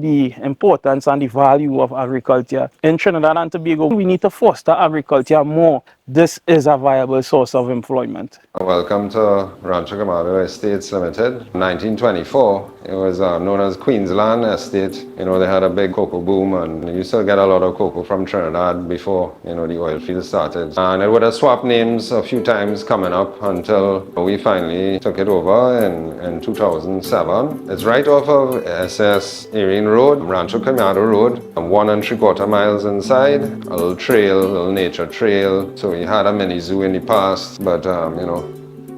the importance and the value of agriculture. In Trinidad and Tobago, we need to foster agriculture more. This is a viable source of employment. Welcome to Rancho Quemado Estates Limited. 1924, it was known as Queensland Estate. You know, they had a big cocoa boom, and you still get a lot of cocoa from Trinidad before, you know, the oil field started. And it would have swapped names a few times coming up until we finally took it over in 2007. It's right off of SS Erin Road, Rancho Quemado Road, 1 3/4 miles inside, a little trail, a little nature trail. So we had a mini zoo in the past, but you know,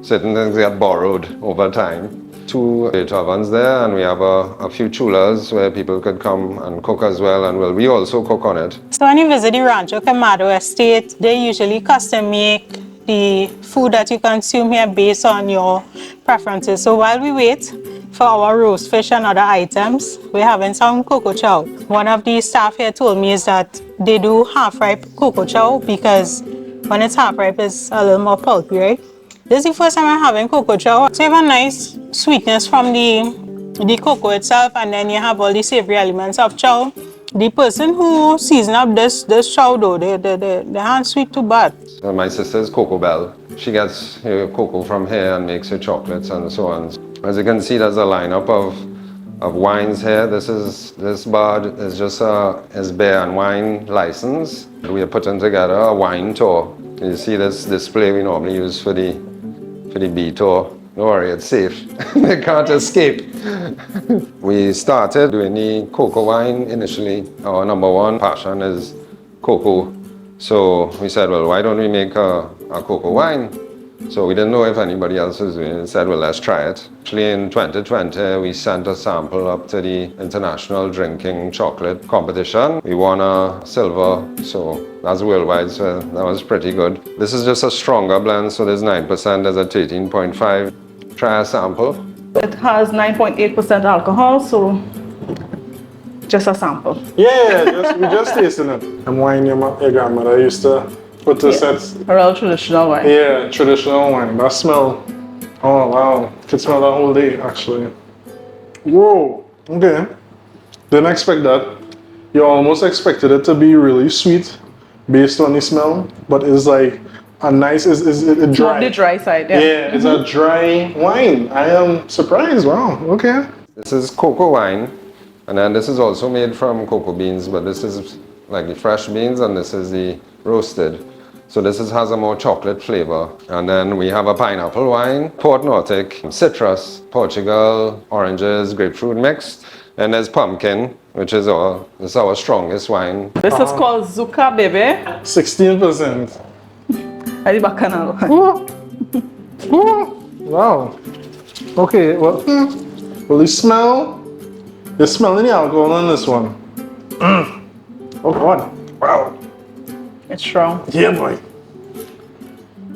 certain things get borrowed over time. 2 ovens there, and we have a few chulas where people could come and cook as well, and we also cook on it. So when you visit the Rancho Quemado Estate, they usually custom make the food that you consume here based on your preferences. So while we wait for our roast fish and other items, we're having some cocoa chow. One of the staff here told me is that they do half-ripe cocoa chow because when it's half-ripe, it's a little more pulpy, right? This is the first time I'm having cocoa chow. So you have a nice sweetness from the cocoa itself, and then you have all the savory elements of chow. The person who seasoned up this chow though, they aren't sweet too bad. So my sister's Cocobel. She gets her cocoa from here and makes her chocolates and so on. As you can see, there's a lineup of wines here. This bar is just is beer and wine license. We are putting together a wine tour. You see this display we normally use for the bee tour. Don't worry, it's safe. They can't escape. We started doing the cocoa wine initially. Our number one passion is cocoa. So we said, well, why don't we make a cocoa wine? So we didn't know if anybody else was doing it. We said, well, let's try it. Actually, in 2020, we sent a sample up to the International Drinking Chocolate Competition. We won a silver, so that's worldwide, so that was pretty good. This is just a stronger blend, so there's 9%, there's a 13.5. Try a sample. It has 9.8% alcohol, so just a sample. Yeah, we just tasting it. I'm wine your grandmother used to put to sets. A real traditional wine. Yeah, traditional wine. That smell. Oh wow, could smell that whole day actually. Whoa. Okay. Didn't expect that. You almost expected it to be really sweet, based on the smell, but it's like a nice. Is it dry? On the dry side. Yeah. Yeah, it's a dry wine. I am surprised. Wow. Okay. This is cocoa wine, and then this is also made from cocoa beans, but this is like the fresh beans, and this is the roasted. So this has a more chocolate flavor. And then we have a pineapple wine, Port Nordic, citrus, Portugal, oranges, grapefruit mixed. And there's pumpkin, which is our strongest wine. This is called Zuka, baby. 16%. Adi bacchanal. Wow. Okay, well, the smell, you're smelling the alcohol on this one. Oh God, wow. It's strong. Yeah, boy.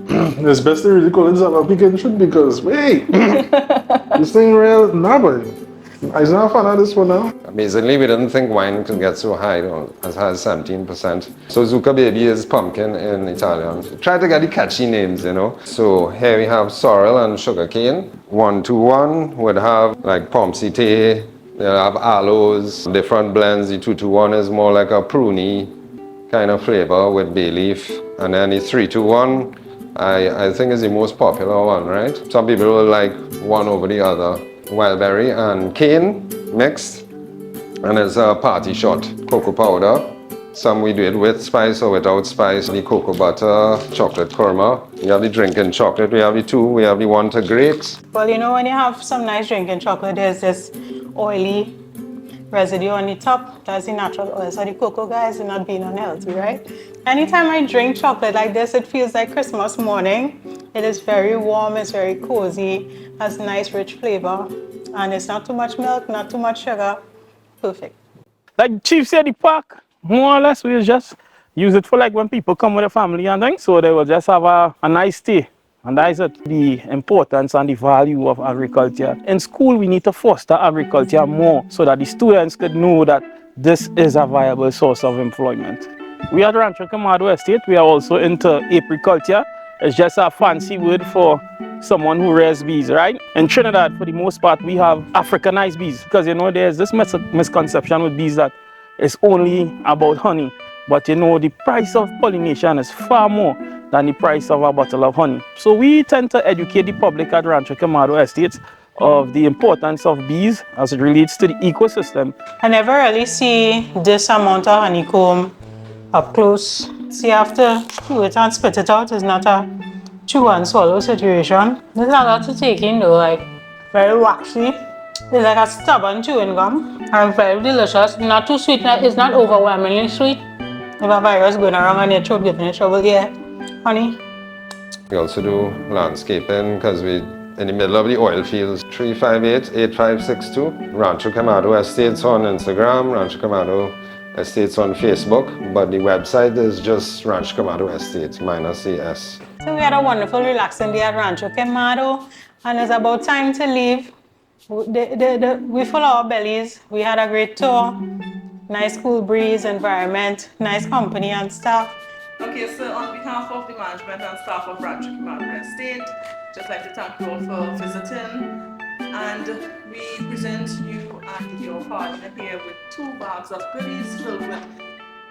It's best to really call it Zaba Pecan shoot because, wait, this thing real, nah, boy. I'm not a fan of this one now. Amazingly, we didn't think wine could get so high, as high as 17%. So Zucca Baby is pumpkin in Italian. Try to get the catchy names, you know. So here we have sorrel and sugarcane. 121 would have like pomsite, they'll have aloes, different blends. The 221 is more like a pruny kind of flavor with bay leaf. And then the 321, I think is the most popular one, right? Some people will like one over the other. Wild berry and cane mixed, and it's a party shot. Cocoa powder, some we do it with spice or without spice. The cocoa butter, chocolate kurma. We have the drinking chocolate, we have the two, we have the one to grapes. Well, you know, when you have some nice drinking chocolate, there's this oily residue on the top. That's the natural oil. So the cocoa guys are not being unhealthy, right? Anytime I drink chocolate like this, it feels like Christmas morning. It is very warm, it's very cozy, has nice rich flavor, and it's not too much milk, not too much sugar. Perfect. Like Chief said, the pack, more or less, we just use it for like when people come with a family and things, so they will just have a nice stay. And that is it. The importance and the value of agriculture. In school, we need to foster agriculture more so that the students could know that this is a viable source of employment. We at Rancho Quemado Estate, we are also into apiculture. It's just a fancy word for someone who rears bees, right? In Trinidad, for the most part, we have Africanized bees because, you know, there's this misconception with bees that it's only about honey. But, you know, the price of pollination is far more than the price of a bottle of honey. So we tend to educate the public at Rancho Quemado Estates of the importance of bees as it relates to the ecosystem. I never really see this amount of honeycomb up close. So you have to chew it and spit it out. It's not a chew and swallow situation. There's a lot to take in though, like very waxy. It's like a stubborn chewing gum and very delicious. Not too sweet, it's not overwhelmingly sweet. If a virus going around and your throat getting in trouble, yeah, honey. We also do landscaping because we in the middle of the oil fields. 358-8562. Rancho Quemado Estates on Instagram, Rancho Quemado Estates on Facebook, but the website is just Rancho Quemado Estates minus the S. So we had a wonderful relaxing day at Rancho Quemado and it's about time to leave. We full our bellies. We had a great tour. Nice cool breeze, environment, nice company and staff. Okay, so on behalf of the management and staff of Rancho Quemado Estate, just like to thank you all for visiting. And we present you and your partner here with 2 bags of goodies filled with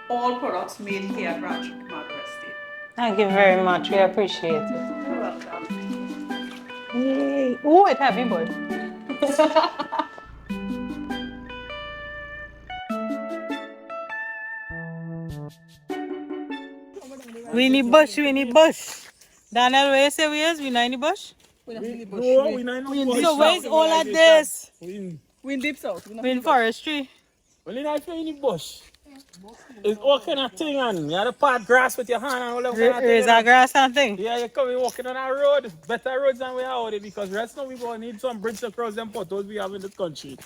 all products made here at Rancho Quemado Estate. Thank you very much. We appreciate it. You're welcome. Yay. Oh, it's heavy, boy. We need bush, we need bush. Daniel, where you say we is? We not in the bush? No, we not in bush. So where's all of this? We in deep south. We in forestry. Well, you not in the bush. It's all kind of thing, and you have to part grass with your hand and all that kind of thing. Raise our grass and thing. Yeah, you come walking on our road. Better roads than we have out there because rest now we going to need some bridges across them potholes we have in this country.